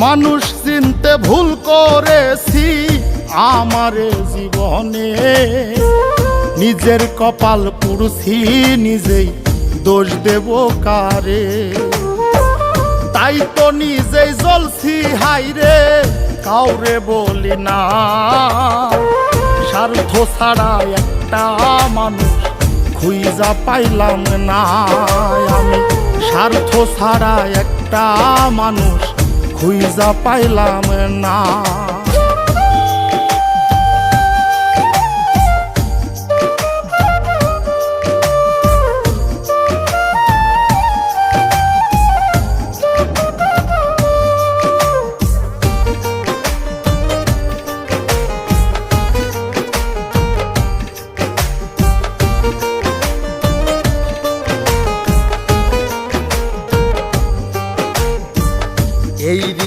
মানুষ চিনতে ভুল করেছি আমারে জীবনে, নিজের কপাল পুড়ছি নিজেই দোষ দেব কারে। তাই তো নিজেই জ্বলছি হাইরে কাউরে বলি না, স্বার্থ ছাড়া একটা মানুষ খুঁজা পাইলাম না। আমি স্বার্থ ছাড়া একটা মানুষ খুঁজা পাইলাম না।